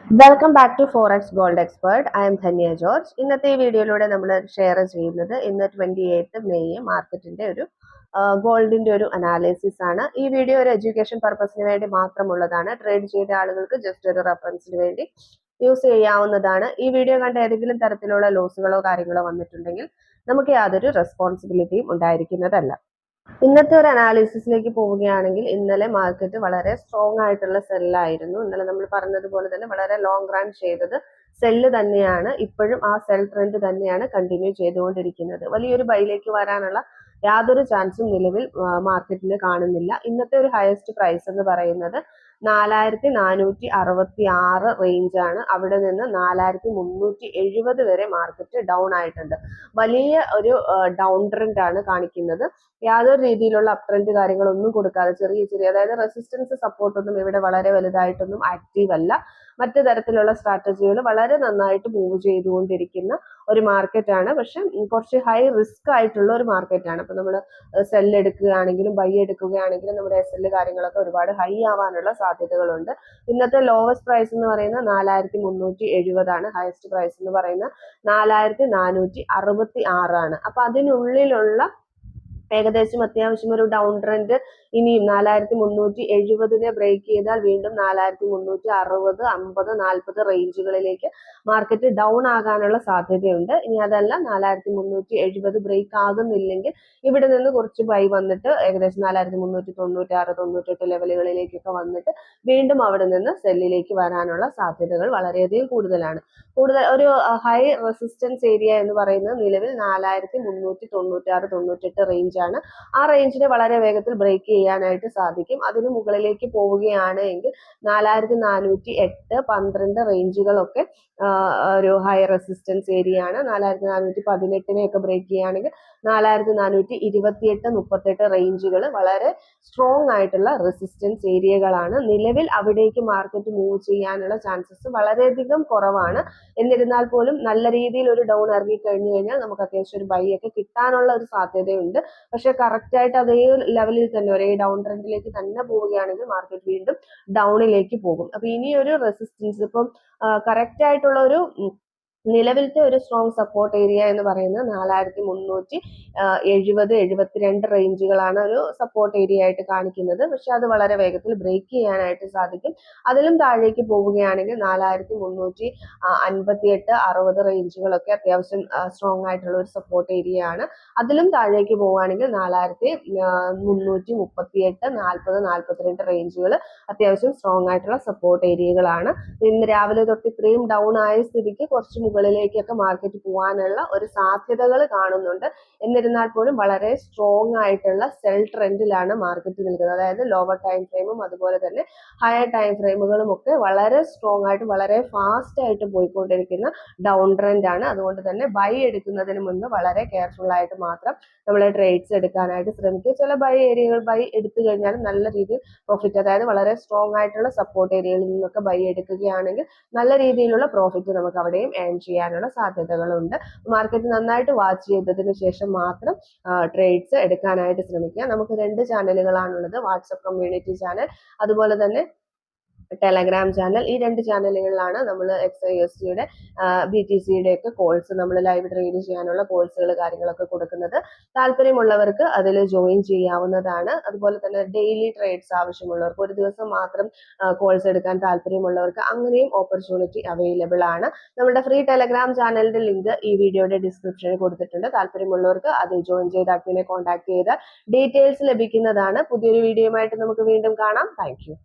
Welcome back to forex gold expert. I am Dhanya George. ഇന്നത്തെ ഈ വീഡിയോയിലൂടെ നമ്മൾ ഷെയർ ചെയ്യുന്നത് ഇന്ന് 28 മെയ് മാർക്കറ്റിന്റെ ഒരു ഗോൾഡിന്റെ ഒരു അനാലിസിസ് ആണ്. ഈ വീഡിയോ ഒരു എഡ്യൂക്കേഷൻ പർപ്പസിന് വേണ്ടി മാത്രമുള്ളതാണ്. ട്രേഡ് ചെയ്ത ആളുകൾക്ക് ജസ്റ്റ് ഒരു റെഫറൻസിന് വേണ്ടി യൂസ് ചെയ്യാവുന്നതാണ്. ഈ വീഡിയോ കണ്ട ഏതെങ്കിലും തരത്തിലുള്ള ലോസുകളോ കാര്യങ്ങളോ വന്നിട്ടുണ്ടെങ്കിൽ നമുക്ക് യാതൊരു റെസ്പോൺസിബിലിറ്റിയും ഉണ്ടായിരിക്കുന്നതല്ല. ഇന്നത്തെ ഒരു അനാലിസിസിലേക്ക് പോവുകയാണെങ്കിൽ ഇന്നലെ മാർക്കറ്റ് വളരെ സ്ട്രോങ് ആയിട്ടുള്ള സെല്ലായിരുന്നു. ഇന്നലെ നമ്മൾ പറഞ്ഞതുപോലെ തന്നെ വളരെ ലോങ് റൺ ചെയ്തത് സെല്ല് തന്നെയാണ്. ഇപ്പോഴും ആ സെൽ ട്രെൻഡ് തന്നെയാണ് കണ്ടിന്യൂ ചെയ്തുകൊണ്ടിരിക്കുന്നത്. വലിയൊരു ബൈയിലേക്ക് വരാനുള്ള യാതൊരു ചാൻസും നിലവിൽ മാർക്കറ്റിൽ കാണുന്നില്ല. ഇന്നത്തെ ഒരു ഹയസ്റ്റ് പ്രൈസ് എന്ന് പറയുന്നത് 4466 റേഞ്ചാണ്. അവിടെ നിന്ന് 4370 വരെ മാർക്കറ്റ് ഡൗൺ ആയിട്ടുണ്ട്. വലിയ ഒരു ഡൗൺ ട്രെൻഡ് ആണ് കാണിക്കുന്നത്. യാതൊരു രീതിയിലുള്ള അപ് ട്രെൻഡ് കാര്യങ്ങളൊന്നും കൊടുക്കാതെ ചെറിയ അതായത് റെസിസ്റ്റൻസ് സപ്പോർട്ടൊന്നും ഇവിടെ വളരെ വലുതായിട്ടൊന്നും ആക്റ്റീവ് അല്ല. മറ്റു തരത്തിലുള്ള സ്ട്രാറ്റജികൾ വളരെ നന്നായിട്ട് മൂവ് ചെയ്തുകൊണ്ടിരിക്കുന്ന ഒരു മാർക്കറ്റാണ്. പക്ഷെ കുറച്ച് ഹൈ റിസ്ക് ആയിട്ടുള്ള ഒരു മാർക്കറ്റാണ്. അപ്പൊ നമ്മൾ സെൽ എടുക്കുകയാണെങ്കിലും ബൈ എടുക്കുകയാണെങ്കിലും നമ്മുടെ എസ് എൽ കാര്യങ്ങളൊക്കെ ഒരുപാട് ഹൈ ആവാനുള്ള സാധ്യതകളുണ്ട്. ഇന്നത്തെ ലോവസ്റ്റ് പ്രൈസ് എന്ന് പറയുന്നത് 4370 ആണ്. ഹയസ്റ്റ് പ്രൈസ് എന്ന് പറയുന്നത് 4466 ആണ്. അപ്പൊ അതിനുള്ളിലുള്ള ഏകദേശം അത്യാവശ്യം ഒരു ഡൗൺ ട്രെൻഡ് ഇനിയും 4370 ബ്രേക്ക് ചെയ്താൽ വീണ്ടും 4360, 50, 40 റേഞ്ചുകളിലേക്ക് മാർക്കറ്റ് ഡൗൺ ആകാനുള്ള സാധ്യതയുണ്ട്. ഇനി അതല്ല 4370 ബ്രേക്ക് ആകുന്നില്ലെങ്കിൽ ഇവിടെ നിന്ന് കുറച്ച് ബൈ വന്നിട്ട് ഏകദേശം 4396, 98 ലെവലുകളിലേക്കൊക്കെ വന്നിട്ട് വീണ്ടും അവിടെ നിന്ന് സെല്ലിലേക്ക് വരാനുള്ള സാധ്യതകൾ വളരെയധികം കൂടുതലാണ്. ഒരു ഹൈ റെസിസ്റ്റൻസ് ഏരിയ എന്ന് പറയുന്നത് നിലവിൽ 4396, 98 റേഞ്ച് ആണ്. ആ റേഞ്ചിനെ വളരെ വേഗത്തിൽ ബ്രേക്ക് ചെയ്യാനായിട്ട് സാധിക്കും. അതിന് മുകളിലേക്ക് പോവുകയാണ് എങ്കിൽ 4408, 12 റേഞ്ചുകളൊക്കെ ഒരു ഹൈ റെസിസ്റ്റൻസ് ഏരിയ ആണ്. 4418 ബ്രേക്ക് ചെയ്യുകയാണെങ്കിൽ 4428, 38 റേഞ്ചുകൾ വളരെ സ്ട്രോങ് ആയിട്ടുള്ള റെസിസ്റ്റൻസ് ഏരിയകളാണ്. നിലവിൽ അവിടേക്ക് മാർക്കറ്റ് മൂവ് ചെയ്യാനുള്ള ചാൻസസ് വളരെയധികം കുറവാണ്. എന്നിരുന്നാൽ പോലും നല്ല രീതിയിൽ ഒരു ഡൗൺ ഇറങ്ങി കഴിഞ്ഞു കഴിഞ്ഞാൽ നമുക്ക് അത്യാവശ്യം ഒരു ബൈ ഒക്കെ കിട്ടാനുള്ള ഒരു സാധ്യതയുണ്ട്. പക്ഷെ കറക്റ്റ് ആയിട്ട് അതേ ലെവലിൽ തന്നെ ഒരേ ഡൗൺ ട്രെൻഡിലേക്ക് തന്നെ പോവുകയാണെങ്കിൽ മാർക്കറ്റ് വീണ്ടും ഡൗണിലേക്ക് പോകും. അപ്പൊ ഇനി ഒരു റെസിസ്റ്റൻസ് ഇപ്പം കറക്റ്റ് ആയിട്ടുള്ള ഒരു നിലവിലത്തെ ഒരു സ്ട്രോങ് സപ്പോർട്ട് ഏരിയ എന്ന് പറയുന്നത് 4370, 72 റേഞ്ചുകളാണ് ഒരു സപ്പോർട്ട് ഏരിയ ആയിട്ട് കാണിക്കുന്നത്. പക്ഷെ അത് വളരെ വേഗത്തിൽ ബ്രേക്ക് ചെയ്യാനായിട്ട് സാധിക്കും. അതിലും താഴേക്ക് പോവുകയാണെങ്കിൽ 4358, 60 റേഞ്ചുകളൊക്കെ അത്യാവശ്യം സ്ട്രോങ് ആയിട്ടുള്ള ഒരു സപ്പോർട്ട് ഏരിയ ആണ്. അതിലും താഴേക്ക് പോവുകയാണെങ്കിൽ 4338, 40, 42 റേഞ്ചുകൾ അത്യാവശ്യം സ്ട്രോങ് ആയിട്ടുള്ള സപ്പോർട്ട് ഏരിയകളാണ്. ഇന്ന് രാവിലെ തൊട്ട് ഇത്രയും ഡൗൺ ആയ സ്ഥിതിക്ക് കുറച്ച് മുകളിലേക്കൊക്കെ മാർക്കറ്റ് പോകാനുള്ള ഒരു സാധ്യതകൾ കാണുന്നുണ്ട്. എന്നിരുന്നാൽ പോലും വളരെ സ്ട്രോങ് ആയിട്ടുള്ള സെൽ ട്രെൻഡിലാണ് മാർക്കറ്റ് നിൽക്കുന്നത്. അതായത് ലോവർ ടൈം ഫ്രെയിമും അതുപോലെ തന്നെ ഹയർ ടൈം ഫ്രെയിമുകളും ഒക്കെ വളരെ സ്ട്രോങ് ആയിട്ട് വളരെ ഫാസ്റ്റ് ആയിട്ട് പോയിക്കൊണ്ടിരിക്കുന്ന ഡൗൺ ട്രെൻഡ് ആണ്. അതുകൊണ്ട് തന്നെ ബൈ എടുക്കുന്നതിന് മുൻപ് വളരെ കെയർഫുൾ ആയിട്ട് മാത്രം നമ്മൾ ട്രേഡ്സ് എടുക്കാനായിട്ട് ശ്രമിക്കുക. ചില ബൈ ഏരിയകൾ ബൈ എടുത്തു കഴിഞ്ഞാൽ നല്ല രീതിയിൽ പ്രോഫിറ്റ്, അതായത് വളരെ സ്ട്രോങ് ആയിട്ടുള്ള സപ്പോർട്ട് ഏരിയയിൽ നിന്നൊക്കെ ബൈ എടുക്കുകയാണെങ്കിൽ നല്ല രീതിയിലുള്ള പ്രോഫിറ്റ് നമുക്ക് അവിടെയും ഏൺ ചെയ്യാനുള്ള സാധ്യതകളുണ്ട്. മാർക്കറ്റ് നന്നായിട്ട് വാച്ച് ചെയ്തതിനു ശേഷം മാത്രം ട്രേഡ്സ് എടുക്കാനായിട്ട് ശ്രമിക്കുക. നമുക്ക് 2 ചാനലുകളാണുള്ളത്, വാട്സപ്പ് കമ്മ്യൂണിറ്റി ചാനൽ അതുപോലെ തന്നെ ടെലഗ്രാം ചാനൽ. ഈ 2 ചാനലുകളിലാണ് നമ്മൾ XISCയുടെ BTCയുടെ ഒക്കെ കോഴ്സ്, നമ്മൾ ലൈവ് ട്രേഡ് ചെയ്യാനുള്ള കോഴ്സുകൾ കാര്യങ്ങളൊക്കെ കൊടുക്കുന്നത്. താല്പര്യമുള്ളവർക്ക് അതിൽ ജോയിൻ ചെയ്യാവുന്നതാണ്. അതുപോലെ തന്നെ ഡെയിലി ട്രേഡ്സ് ആവശ്യമുള്ളവർക്ക്, ഒരു ദിവസം മാത്രം കോഴ്സ് എടുക്കാൻ താല്പര്യമുള്ളവർക്ക് അങ്ങനെയും ഓപ്പർച്യൂണിറ്റി അവൈലബിൾ ആണ്. നമ്മുടെ ഫ്രീ ടെലഗ്രാം ചാനലിന്റെ ലിങ്ക് ഈ വീഡിയോയുടെ ഡിസ്ക്രിപ്ഷനിൽ കൊടുത്തിട്ടുണ്ട്. താല്പര്യമുള്ളവർക്ക് അതിൽ ജോയിൻ ചെയ്ത് അഡ്മിനെ കോൺടാക്ട് ചെയ്ത് ഡീറ്റെയിൽസ് ലഭിക്കുന്നതാണ്. പുതിയൊരു വീഡിയോയുമായിട്ട് നമുക്ക് വീണ്ടും കാണാം. Thank you.